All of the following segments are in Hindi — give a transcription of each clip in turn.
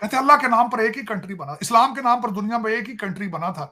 कहते अल्लाह के नाम पर एक ही कंट्री बना, इस्लाम के नाम पर दुनिया में एक ही कंट्री बना था,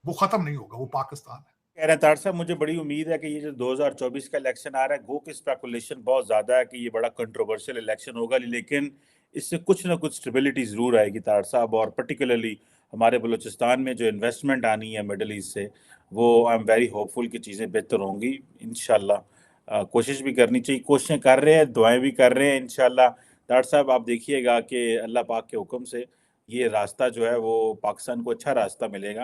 वो खत्म नहीं होगा, वो पाकिस्तान है। कह रहे हैं तार साहब, मुझे बड़ी उम्मीद है कि ये जो 2024 का इलेक्शन आ रहा है, गो की स्पेकुलेशन बहुत ज्यादा है कि ये बड़ा कंट्रोवर्शियल इलेक्शन होगा, लेकिन इससे कुछ ना कुछ स्टेबिलिटी जरूर आएगी तार साहब। और पर्टिकुलरली हमारे बलूचिस्तान में जो इन्वेस्टमेंट आनी है मिडल ईस्ट से, वो आई एम वेरी होपफुल कि चीज़ें बेहतर होंगी इंशाल्लाह। कोशिश भी करनी चाहिए, कोशिशें कर रहे हैं, दुआएं भी कर रहे हैं इंशाल्लाह। तार साहब आप देखिएगा कि अल्लाह पाक के हुक्म से ये रास्ता जो है वो पाकिस्तान को अच्छा रास्ता मिलेगा।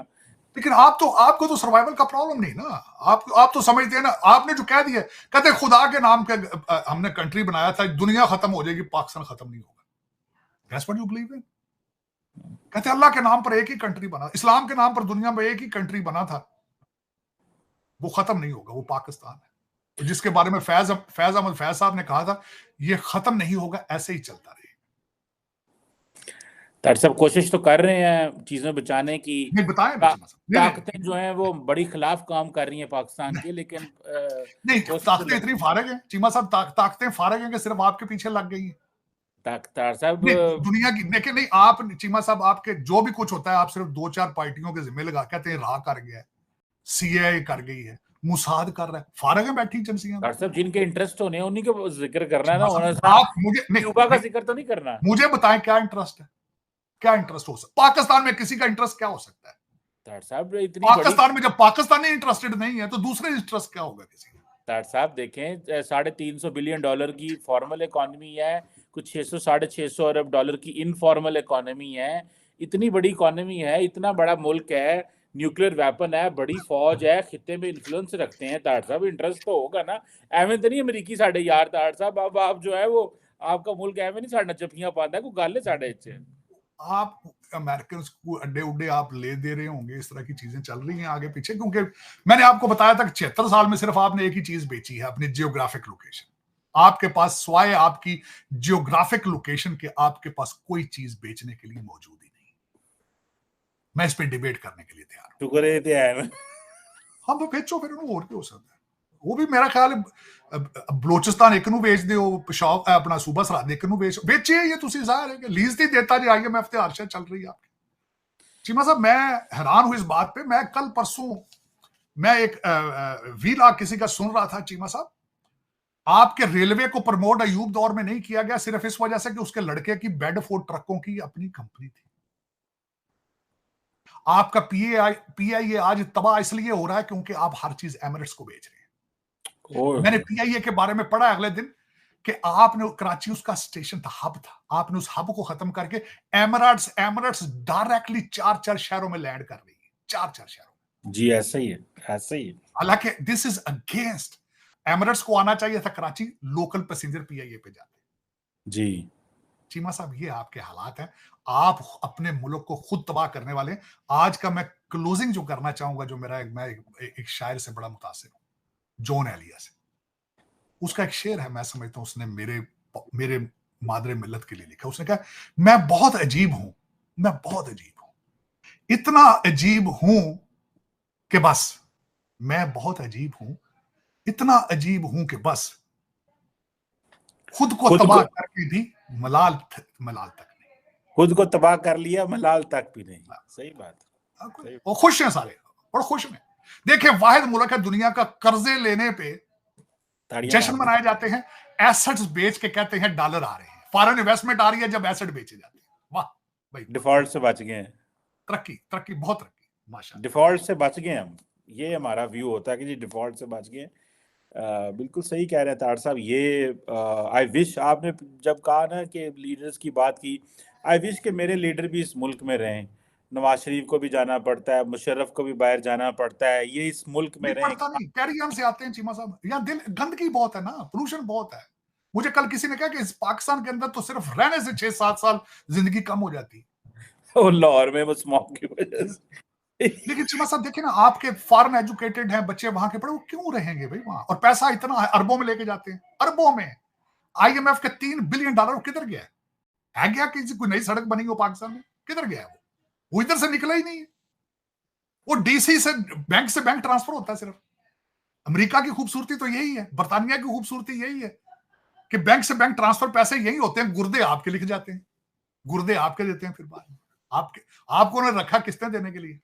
लेकिन आपको तो सर्वाइवल का प्रॉब्लम नहीं ना, आप तो समझते हैं ना, आपने जो कह दिया, कहते खुदा के नाम के हमने कंट्री बनाया था, दुनिया खत्म हो जाएगी, पाकिस्तान खत्म नहीं होगा। That's what you believe in. कहते अल्लाह के नाम पर एक ही कंट्री बना, इस्लाम के नाम पर दुनिया में एक ही कंट्री बना था, वो खत्म नहीं होगा, वो पाकिस्तान है। तो जिसके बारे में फैज अहमद फैज साहब ने कहा था, ये खत्म नहीं होगा, ऐसे ही चलता रहेगा। तार साहब कोशिश तो कर रहे हैं चीजें बचाने की, नहीं बताएं, ताकतें जो हैं वो बड़ी खिलाफ काम कर रही हैं पाकिस्तान के, लेकिन नहीं, ताकतें इतनी फारग हैं चीमा साहब, ताकतें फारग हैं कि सिर्फ आपके पीछे लग गई हैं। तार साहब दुनिया की देखिए, नहीं आप चीमा साहब, आपके जो भी कुछ होता है आप सिर्फ 2-4 पार्टियों के जिम्मे लगा, कहते हैं राह कर गया है, सीएए कर गई है, मुसाद कर रहा है, फारग है बैठी एजेंसियां। तार साहब जिनके इंटरेस्ट होने उन्हीं का जिक्र करना है ना, आप मुझे क्यूबा का जिक्र तो नहीं करना। मुझे बताएं क्या इंटरेस्ट है, क्या इंटरेस्ट हो सकता पाकिस्तान में, किसी का इंटरेस्ट क्या हो सकता है तार साहब? इतनी पाकिस्तान में, जब पाकिस्तानी इंटरेस्टेड नहीं है तो दूसरे इंटरेस्ट क्या होगा किसी का? तार साहब देखें, $350 बिलियन की फॉर्मल इकोनॉमी है, कुछ 600-650 अरब डॉलर की इनफॉर्मल इकोनॉमी है। इतनी बड़ी इकोनॉमी है, इतना बड़ा मुल्क है, न्यूक्लियर वेपन है, बड़ी फौज है, खित्ते में इन्फ्लुएंस रखते हैं। तार साहब इंटरेस्ट तो होगा ना, एवं तो नहीं अमरीकी साढ़े यार तार साहब, अब आप जो है वो आपका मुल्क एवं नहीं साढ़े जफियां पाता है, कोई गल है साढ़े इच्छे। आप अमेरिकन को अड्डे उड्डे आप ले दे रहे होंगे, इस तरह की चीजें चल रही हैं आगे पीछे, क्योंकि मैंने आपको बताया था कि 76 साल में सिर्फ आपने एक ही चीज बेची है, अपनी जियोग्राफिक लोकेशन। आपके पास स्वाय आपकी जियोग्राफिक लोकेशन के आपके पास कोई चीज बेचने के लिए मौजूद ही नहीं। मैं इस पर डिबेट करने के लिए तैयार हूं। शुक्र है हाँ तो बेचो फिर, और क्या हो सकता है। वो भी मेरा ख्याल है बलोचिस्तान एक नू बेच दियो, पेशावर अपना सूबा सरहद एक नू बेचिए, ये तुसी जाहिर है कि लीज नहीं देता जी, IMF ते हर्षा चल रही है आपकी। चीमा साहब मैं हैरान हूं इस बात पे, मैं कल परसों मैं एक वीला किसी का सुन रहा था चीमा साहब, आपके रेलवे को प्रमोट अयूब दौर में नहीं किया गया सिर्फ इस वजह से कि उसके लड़के की बेडफोर्ड ट्रकों की अपनी कंपनी थी। आपका PIA आज तबाह इसलिए हो रहा है क्योंकि आप हर चीज एमिरेट्स को बेच रहे हैं। मैंने PIA के बारे में पढ़ा अगले दिन कि आपने कराची उसका स्टेशन था, हब था, आपने उस हब को खत्म करके एमिरेट्स डायरेक्टली 4 शहरों में लैंड कर रही है, 4 शहरों में। जी ऐसा ही है, ऐसा ही है। हालांकि दिस इज अगेंस्ट, एमिरेट्स को आना चाहिए था कराची, लोकल पैसेंजर PIA पे जाते। जी चीमा साहब ये आपके हालात हैं, आप अपने मुल्क को खुद तबाह करने वाले। आज का मैं क्लोजिंग जो करना चाहूंगा, जो मेरा मैं एक शायर से बड़ा मुतासिर हूं, जॉन एलिया से। उसका एक शेर है, मैं समझता हूं उसने मेरे मादरे मिल्लत के लिए लिखा। उसने कहा, मैं बहुत अजीब हूं, मैं बहुत अजीब हूं, इतना अजीब हूं कि बस, मैं बहुत अजीब हूं, इतना अजीब हूं कि बस खुद को तबाह करके भी मलाल तक नहीं। खुद को तबाह कर लिया, मलाल तक भी नहीं। सही बात। वो खुश हैं सारे, और खुश में देखिए, वाहिद मुल्क है दुनिया का कर्जे लेने पे जश्न मनाए जाते हैं, एसेट्स बेच के कहते हैं डॉलर आ रहे हैं, फॉरेन इन्वेस्टमेंट आ रही है जब एसेट बेचे जाते हैं। वाह भाई, डिफॉल्ट से बच गए हैं, तरक्की बहुत तरक्की, माशाल्लाह। डिफॉल्ट से बच गए हम, ये हमारा व्यू होता है कि जी डिफॉल्ट से बच गए। बिल्कुल सही कह रहे हैं तार साहब। ये आई विश, आपने जब कहा ना कि लीडर्स की बात की, आई विश कि मेरे लीडर भी इस मुल्क में रहें। नवाज शरीफ को भी जाना पड़ता है, मुशर्रफ को भी बाहर जाना पड़ता है, ये इस मुल्क में रहें। नहीं, कैरियर से आते हैं चीमा साहब, यहाँ दिल गंदगी बहुत है ना, पोल्यूशन बहुत है। मुझे कल किसी ने कहा कि इस पाकिस्तान के अंदर तो सिर्फ रहने से 6-7 साल जिंदगी कम हो जाती है, और लाहौर में वो स्मॉग की वजह से। लेकिन चीमा साहब देखिए ना, आपके फॉरेन एजुकेटेड हैं बच्चे, वहां के पढ़े, वो क्यों रहेंगे भाई वहां? और पैसा इतना है, अरबों में लेके जाते हैं, अरबों में। IMF के $3 बिलियन किधर गया है क्या? किसी कोई नई सड़क बनी हो पाकिस्तान में, किधर गया है वो इधर से निकला ही नहीं है। वो DC से बैंक ट्रांसफर होता है सिर्फ। अमेरिका की खूबसूरती तो यही है, बर्तानिया की खूबसूरती यही है कि बैंक से बैंक ट्रांसफर पैसे यही होते हैं, गुर्दे आपके लिख जाते हैं। गुर्दे आपके देते हैं फिर बाद में। आपके आपको उन्हें रखा किसने देने के लिए?